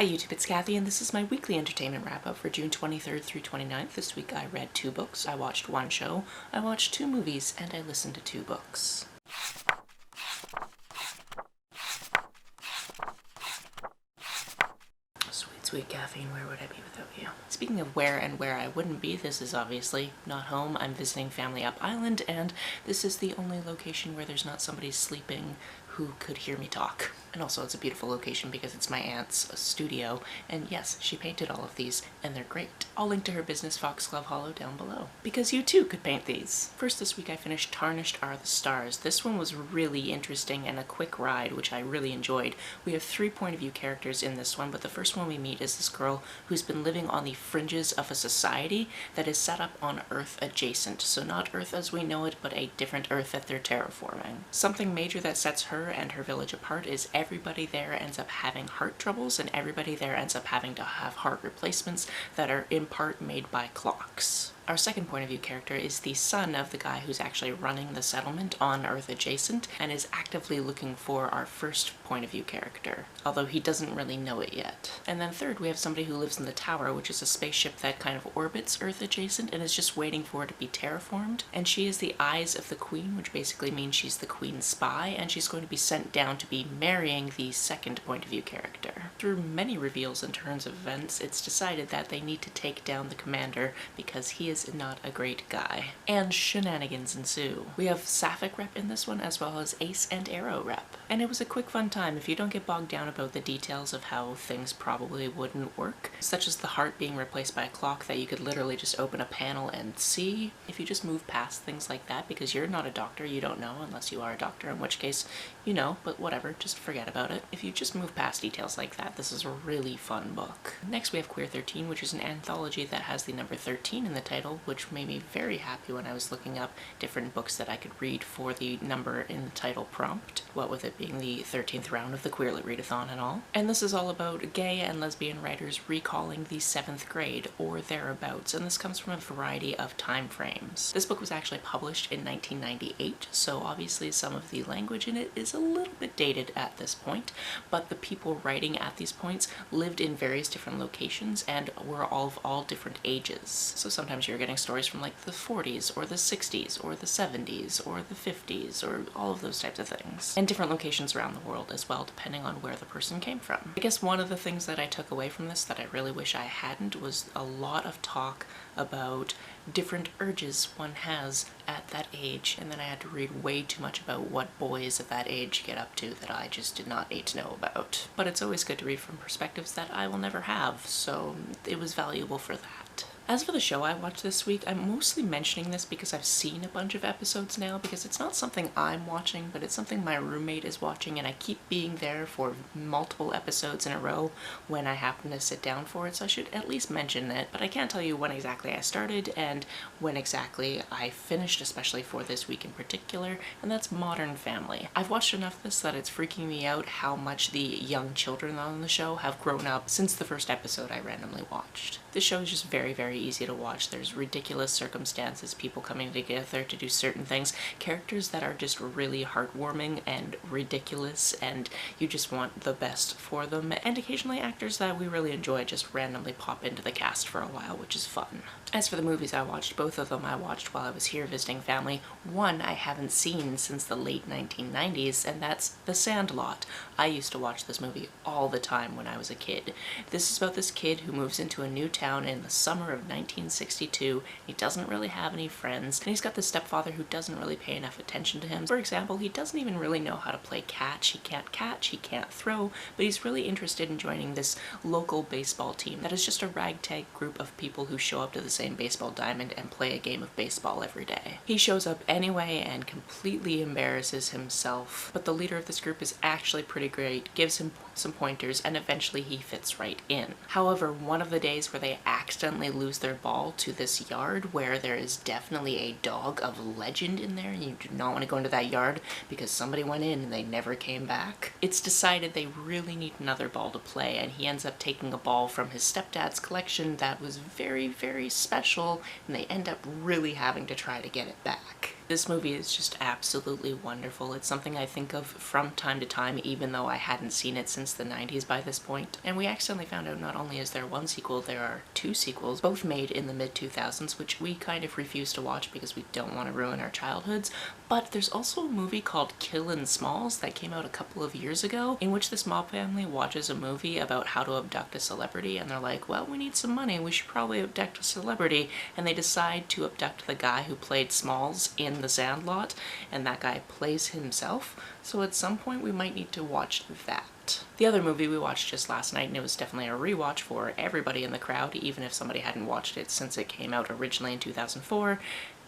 Hi YouTube, it's Kathy and this is my weekly entertainment wrap-up for June 23rd through 29th. This week I read 2 books, I watched 1 show, I watched 2 movies, and I listened to 2 books. Sweet caffeine, where would I be without you? Speaking of where and where I wouldn't be, this is obviously not home. I'm visiting family up island, and this is the only location where there's not somebody sleeping who could hear me talk. And also it's a beautiful location because it's my aunt's studio, and yes, she painted all of these, and they're great. I'll link to her business, Foxglove Hollow, down below, because you too could paint these. First this week I finished Tarnished Are the Stars. This one was really interesting and a quick ride, which I really enjoyed. We have 3 point of view characters in this one, but the first one we meet is this girl who's been living on the fringes of a society that is set up on Earth adjacent. So not Earth as we know it, but a different Earth that they're terraforming. Something major that sets her and her village apart is everybody there ends up having heart troubles, and everybody there ends up having to have heart replacements that are in part made by clocks. Our second point of view character is the son of the guy who's actually running the settlement on Earth adjacent and is actively looking for our first point of view character, although he doesn't really know it yet. And then third, we have somebody who lives in the tower, which is a spaceship that kind of orbits Earth adjacent and is just waiting for it to be terraformed. And she is the eyes of the queen, which basically means she's the queen's spy, and she's going to be sent down to be marrying the second point of view character. Through many reveals and turns of events, it's decided that they need to take down the commander because he is not a great guy. And shenanigans ensue. We have Sapphic rep in this one, as well as Ace and Arrow rep. And it was a quick fun time if you don't get bogged down about the details of how things probably wouldn't work, such as the heart being replaced by a clock that you could literally just open a panel and see. If you just move past things like that, because you're not a doctor, you don't know unless you are a doctor, in which case you know, but whatever, just forget about it. If you just move past details like that, this is a really fun book. Next we have Queer 13, which is an anthology that has the number 13 in the title, which made me very happy when I was looking up different books that I could read for the number in the title prompt, what with it being the 13th round of the Queer Lit Readathon and all. And this is all about gay and lesbian writers recalling the 7th grade or thereabouts, and this comes from a variety of time frames. This book was actually published in 1998, so obviously some of the language in it is a little bit dated at this point, but the people writing at these points lived in various different locations and were all of all different ages. So sometimes you're getting stories from like the 40s or the 60s or the 70s or the 50s or all of those types of things. And different locations around the world as well, depending on where the person came from. I guess one of the things that I took away from this that I really wish I hadn't was a lot of talk about different urges one has at that age, and then I had to read way too much about what boys at that age get up to that I just did not need to know about. But it's always good to read from perspectives that I will never have, so it was valuable for that. As for the show I watched this week, I'm mostly mentioning this because I've seen a bunch of episodes now, because it's not something I'm watching, but it's something my roommate is watching, and I keep being there for multiple episodes in a row when I happen to sit down for it, so I should at least mention it. But I can't tell you when exactly I started and when exactly I finished, especially for this week in particular, and that's Modern Family. I've watched enough of this that it's freaking me out how much the young children on the show have grown up since the first episode I randomly watched. This show is just very, very easy to watch. There's ridiculous circumstances, people coming together to do certain things, characters that are just really heartwarming and ridiculous, and you just want the best for them, and occasionally actors that we really enjoy just randomly pop into the cast for a while, which is fun. As for the movies I watched, both of them I watched while I was here visiting family. One I haven't seen since the late 1990s, and that's The Sandlot. I used to watch this movie all the time when I was a kid. This is about this kid who moves into a new town in the summer of 1962. He doesn't really have any friends, and he's got this stepfather who doesn't really pay enough attention to him. For example, he doesn't even really know how to play catch, he can't throw, but he's really interested in joining this local baseball team that is just a ragtag group of people who show up to the same baseball diamond and play a game of baseball every day. He shows up anyway and completely embarrasses himself, but the leader of this group is actually pretty great, gives him some pointers, and eventually he fits right in. However, one of the days where they accidentally lose their ball to this yard where there is definitely a dog of legend in there, and you do not want to go into that yard because somebody went in and they never came back, it's decided they really need another ball to play, and he ends up taking a ball from his stepdad's collection that was very, very special, and they end up really having to try to get it back. This movie is just absolutely wonderful. It's something I think of from time to time, even though I hadn't seen it since the 90s by this point. And we accidentally found out not only is there one sequel, there are two sequels, both made in the mid-2000s, which we kind of refuse to watch because we don't want to ruin our childhoods. But there's also a movie called Killin' Smalls that came out a couple of years ago, in which this mob family watches a movie about how to abduct a celebrity, and they're like, well, we need some money, we should probably abduct a celebrity, and they decide to abduct the guy who played Smalls in The Sandlot, and that guy plays himself. So at some point we might need to watch that. The other movie we watched just last night, and it was definitely a rewatch for everybody in the crowd, even if somebody hadn't watched it since it came out originally in 2004,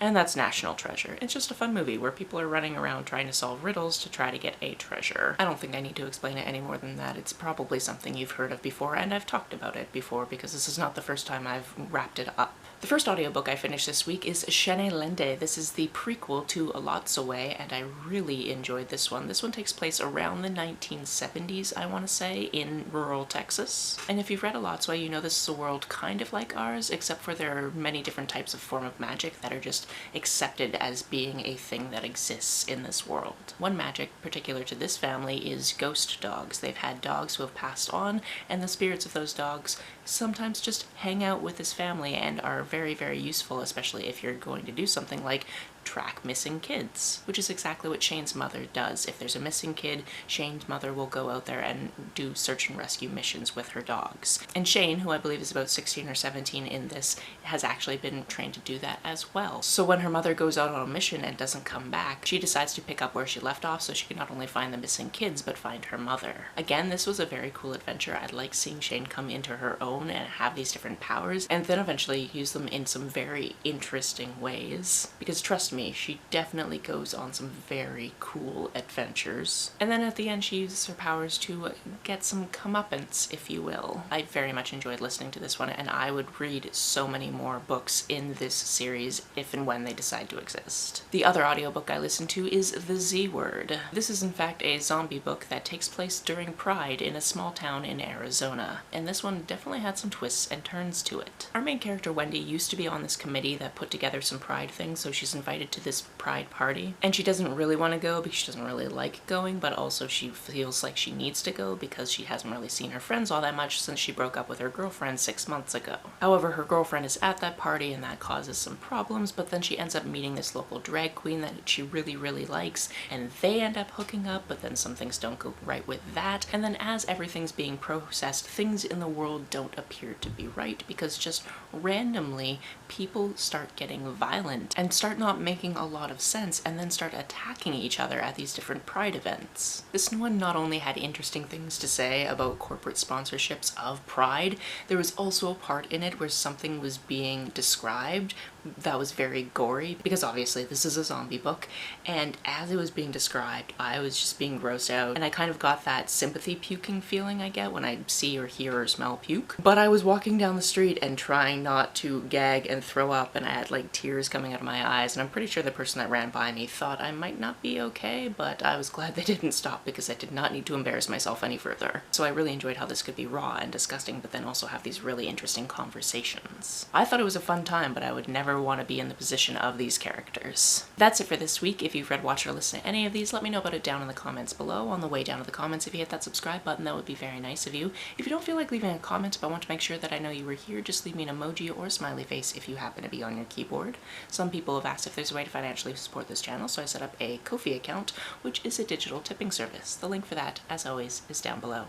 and that's National Treasure. It's just a fun movie where people are running around trying to solve riddles to try to get a treasure. I don't think I need to explain it any more than that. It's probably something you've heard of before, and I've talked about it before because this is not the first time I've wrapped it up. The first audiobook I finished this week is Sheine Lende. This is the prequel to A Lot's Away, and I really enjoyed this one. This one takes place around the 1970s, I want to say, in rural Texas. And if you've read A Lot's Away, you know this is a world kind of like ours, except for there are many different types of form of magic that are just accepted as being a thing that exists in this world. One magic particular to this family is ghost dogs. They've had dogs who have passed on, and the spirits of those dogs sometimes just hang out with this family and are very, very useful, especially if you're going to do something like track missing kids, which is exactly what Sheine's mother does. If there's a missing kid, Sheine's mother will go out there and do search and rescue missions with her dogs. And Sheine, who I believe is about 16 or 17 in this, has actually been trained to do that as well. So when her mother goes out on a mission and doesn't come back, she decides to pick up where she left off so she can not only find the missing kids, but find her mother. Again, this was a very cool adventure. I like seeing Sheine come into her own and have these different powers, and then eventually use them in some very interesting ways. Because trust me, she definitely goes on some very cool adventures. And then at the end she uses her powers to get some comeuppance, if you will. I very much enjoyed listening to this one, and I would read so many more books in this series if and when they decide to exist. The other audiobook I listened to is The Z Word. This is in fact a zombie book that takes place during Pride in a small town in Arizona, and this one definitely had some twists and turns to it. Our main character Wendy used to be on this committee that put together some Pride things, so she's invited to this Pride party, and she doesn't really want to go because she doesn't really like going, but also she feels like she needs to go because she hasn't really seen her friends all that much since she broke up with her girlfriend 6 months ago. However, her girlfriend is at that party and that causes some problems, but then she ends up meeting this local drag queen that she really, really likes, and they end up hooking up, but then some things don't go right with that, and then as everything's being processed, things in the world don't appear to be right because just randomly people start getting violent and start not making a lot of sense and then start attacking each other at these different Pride events. This one not only had interesting things to say about corporate sponsorships of Pride, there was also a part in it where something was being described that was very gory, because obviously this is a zombie book, and as it was being described I was just being grossed out, and I kind of got that sympathy puking feeling I get when I see or hear or smell puke. But I was walking down the street and trying not to gag and throw up, and I had like tears coming out of my eyes, and I'm pretty sure the person that ran by me thought I might not be okay, but I was glad they didn't stop because I did not need to embarrass myself any further. So I really enjoyed how this could be raw and disgusting, but then also have these really interesting conversations. I thought it was a fun time, but I would never want to be in the position of these characters. That's it for this week. If you've read, watched, or listened to any of these, let me know about it down in the comments below. On the way down to the comments, if you hit that subscribe button, that would be very nice of you. If you don't feel like leaving a comment but want to make sure that I know you were here, just leave me an emoji or a smiley face if you happen to be on your keyboard. Some people have asked if there's a way to financially support this channel, so I set up a Ko-fi account, which is a digital tipping service. The link for that, as always, is down below.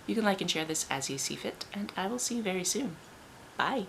You can like and share this as you see fit, and I will see you very soon. Bye!